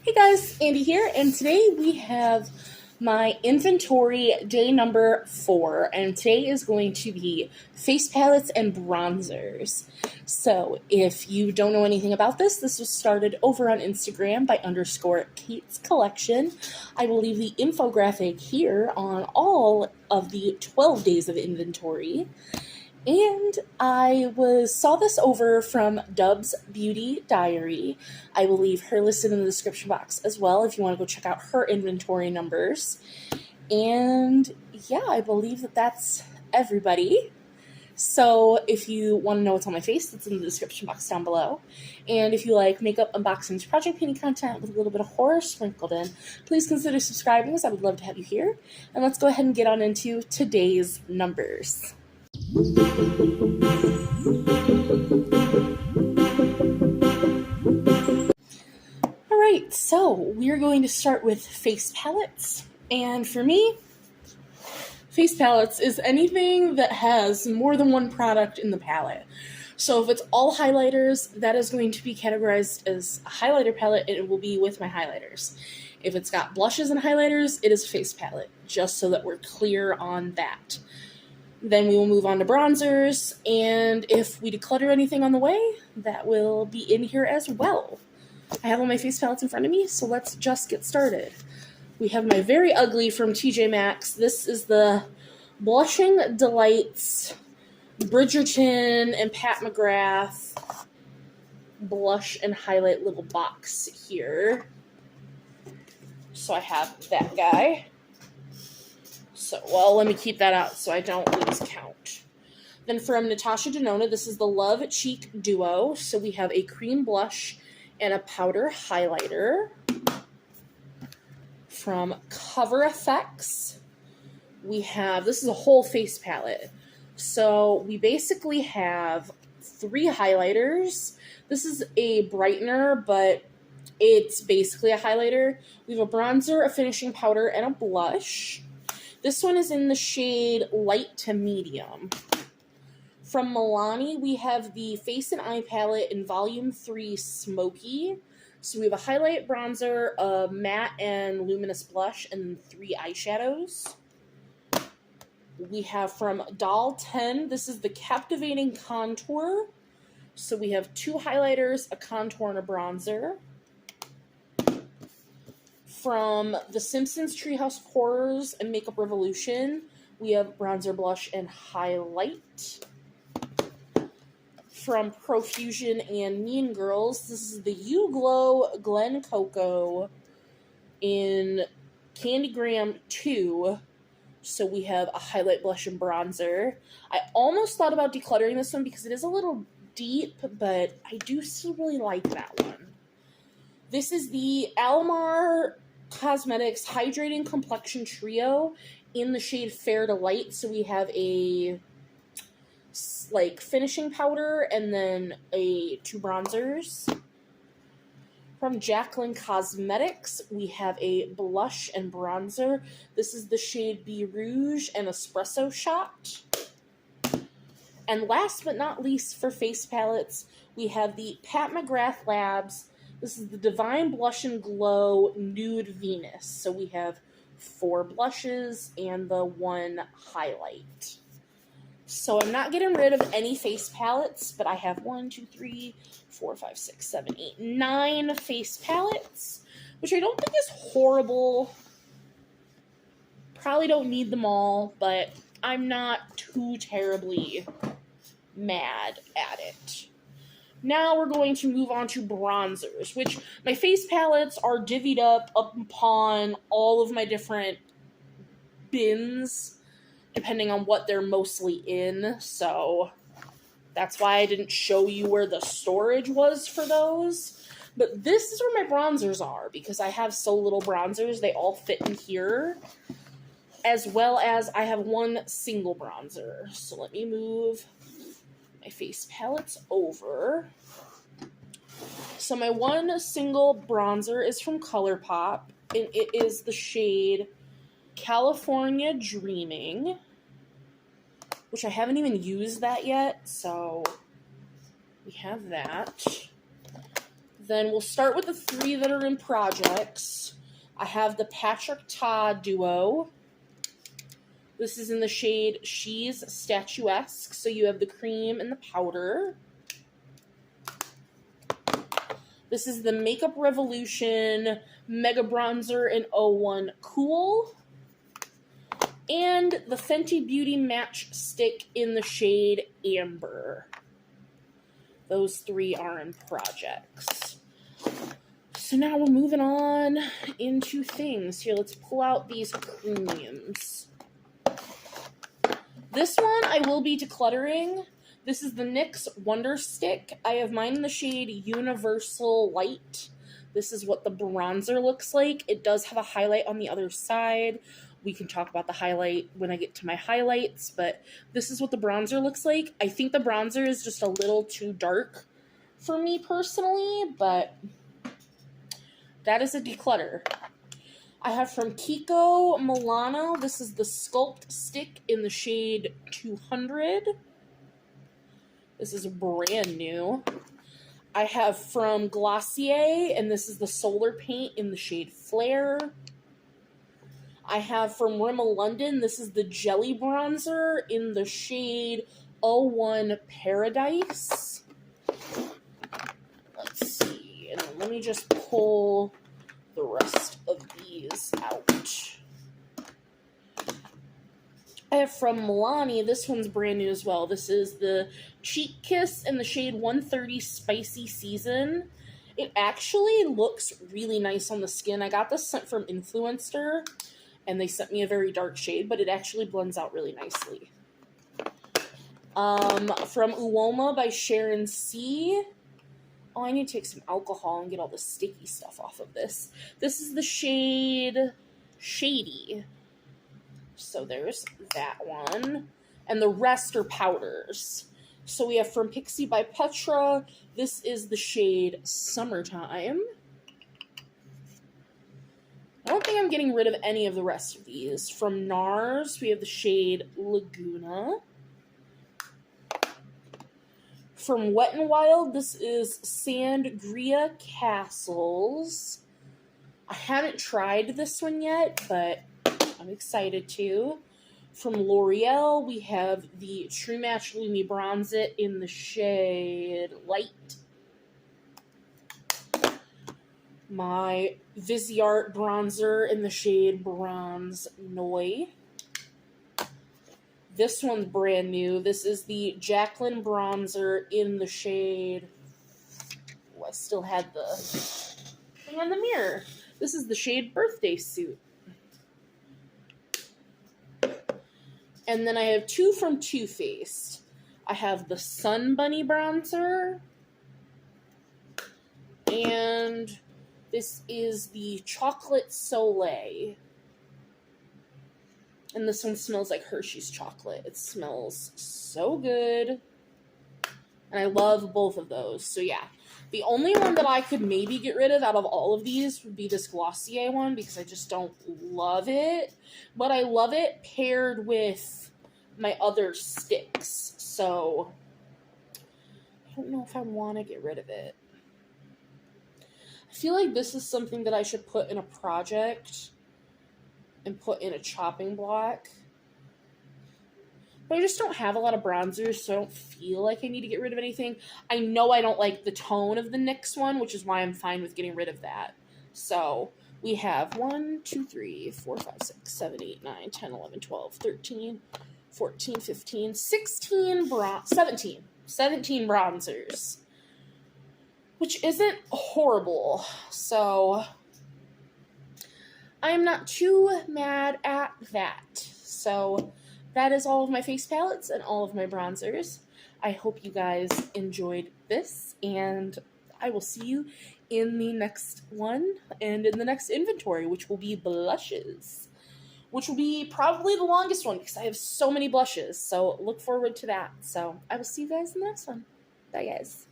Hey guys, Andy here, and today we have my inventory day number 4, and today is going to be face palettes and bronzers. So if you don't know anything about this was started over on Instagram by _Kate's Collection. I will leave the infographic here on all of the 12 days of inventory. And I saw this over from Dub's Beauty Diary. I will leave her listed in the description box as well if you want to go check out her inventory numbers. And yeah, I believe that's everybody. So if you want to know what's on my face, that's in the description box down below. And if you like makeup, unboxings, project painting content with a little bit of horror sprinkled in, please consider subscribing, as I would love to have you here. And let's go ahead and get on into today's numbers. Alright, so we're going to start with face palettes. And for me, face palettes is anything that has more than one product in the palette. So if it's all highlighters, that is going to be categorized as a highlighter palette, and it will be with my highlighters. If it's got blushes and highlighters, it is a face palette, just so that we're clear on that. Then we will move on to bronzers, and if we declutter anything on the way, that will be in here as well. I have all my face palettes in front of me, so let's just get started. We have my Very Ugly from TJ Maxx. This is the Blushing Delights Bridgerton and Pat McGrath blush and highlight little box here. So I have that guy. So, well, let me keep that out so I don't lose count. Then from Natasha Denona, this is the Love Cheek Duo. So we have a cream blush and a powder highlighter. From Cover FX, we have, this is a whole face palette. So we basically have 3 highlighters. This is a brightener, but it's basically a highlighter. We have a bronzer, a finishing powder, and a blush. This one is in the shade light to medium. From Milani, we have the Face and Eye palette in Volume 3 Smoky. So we have a highlight, bronzer, a matte and luminous blush, and 3 eyeshadows. We have from Doll 10, this is the Captivating Contour. So we have 2 highlighters, a contour, and a bronzer. From The Simpsons Treehouse Horrors and Makeup Revolution, we have bronzer, blush, and highlight. From Profusion and Mean Girls, this is the You Glow Glen Coco in Candygram 2. So we have a highlight, blush, and bronzer. I almost thought about decluttering this one because it is a little deep, but I do still really like that one. This is the Alamar Cosmetics Hydrating Complexion Trio in the shade Fair to Light. So we have a finishing powder and then 2 bronzers. From Jaclyn Cosmetics, we have a blush and bronzer. This is the shade Be Rouge and Espresso Shot. And last but not least for face palettes, we have the Pat McGrath Labs. This is the Divine Blush and Glow Nude Venus. So we have 4 blushes and the 1 highlight. So I'm not getting rid of any face palettes, but I have 1, 2, 3, 4, 5, 6, 7, 8, 9 face palettes, which I don't think is horrible. Probably don't need them all, but I'm not too terribly mad at it. Now we're going to move on to bronzers, which my face palettes are divvied up upon all of my different bins, depending on what they're mostly in. So that's why I didn't show you where the storage was for those. But this is where my bronzers are, because I have so little bronzers, they all fit in here. As well as I have 1 single bronzer. So let me move my face palettes over. So my 1 single bronzer is from ColourPop, and it is the shade California Dreaming, which I haven't even used that yet, so we have that. Then we'll start with the three that are in projects. I have the Patrick Ta Duo. This is in the shade She's Statuesque. So you have the cream and the powder. This is the Makeup Revolution Mega Bronzer in 01 Cool. And the Fenty Beauty Match Stick in the shade Amber. Those three are in projects. So now we're moving on into things. Here, let's pull out these creams. This one I will be decluttering. This is the NYX Wonder Stick. I have mine in the shade Universal Light. This is what the bronzer looks like. It does have a highlight on the other side. We can talk about the highlight when I get to my highlights, but this is what the bronzer looks like. I think the bronzer is just a little too dark for me personally, but that is a declutter. I have from Kiko Milano. This is the Sculpt Stick in the shade 200. This is brand new. I have from Glossier, and this is the Solar Paint in the shade Flare. I have from Rimmel London, this is the Jelly Bronzer in the shade 01 Paradise. Let's see, and then let me just pull the rest of these out. I have from Milani, this one's brand new as well. This is the Cheek Kiss in the shade 130 Spicy Season. It actually looks really nice on the skin. I got this sent from Influencer, and they sent me a very dark shade, but it actually blends out really nicely. From Uoma by Sharon C. Oh, I need to take some alcohol and get all the sticky stuff off of this. This is the shade Shady. So there's that one. And the rest are powders. So we have from Pixie by Petra. This is the shade Summertime. I don't think I'm getting rid of any of the rest of these. From NARS, we have the shade Laguna. From Wet n Wild, this is Sangria Castles. I haven't tried this one yet, but I'm excited to. From L'Oreal, we have the True Match Lumi Bronze It in the shade Light. My Viseart bronzer in the shade Bronze Noi. This one's brand new. This is the Jaclyn bronzer in the shade... Oh, I still had the thing on the mirror. This is the shade Birthday Suit. And then I have two from Too Faced. I have the Sun Bunny bronzer. And this is the Chocolate Soleil. And this one smells like Hershey's chocolate. It smells so good. And I love both of those. So yeah, the only one that I could maybe get rid of out of all of these would be this Glossier one, because I just don't love it. But I love it paired with my other sticks. So I don't know if I want to get rid of it. I feel like this is something that I should put in a project and put in a chopping block. But I just don't have a lot of bronzers, so I don't feel like I need to get rid of anything. I know I don't like the tone of the NYX one, which is why I'm fine with getting rid of that. So we have 1, 2, 3, 4, 5, 6, 7, 8, 9, 10, 11, 12, 13, 14, 15, 16, 17 bronzers. Which isn't horrible. So I am not too mad at that. So that is all of my face palettes and all of my bronzers. I hope you guys enjoyed this, and I will see you in the next one and in the next inventory, which will be blushes, which will be probably the longest one because I have so many blushes. So look forward to that. So I will see you guys in the next one. Bye, guys.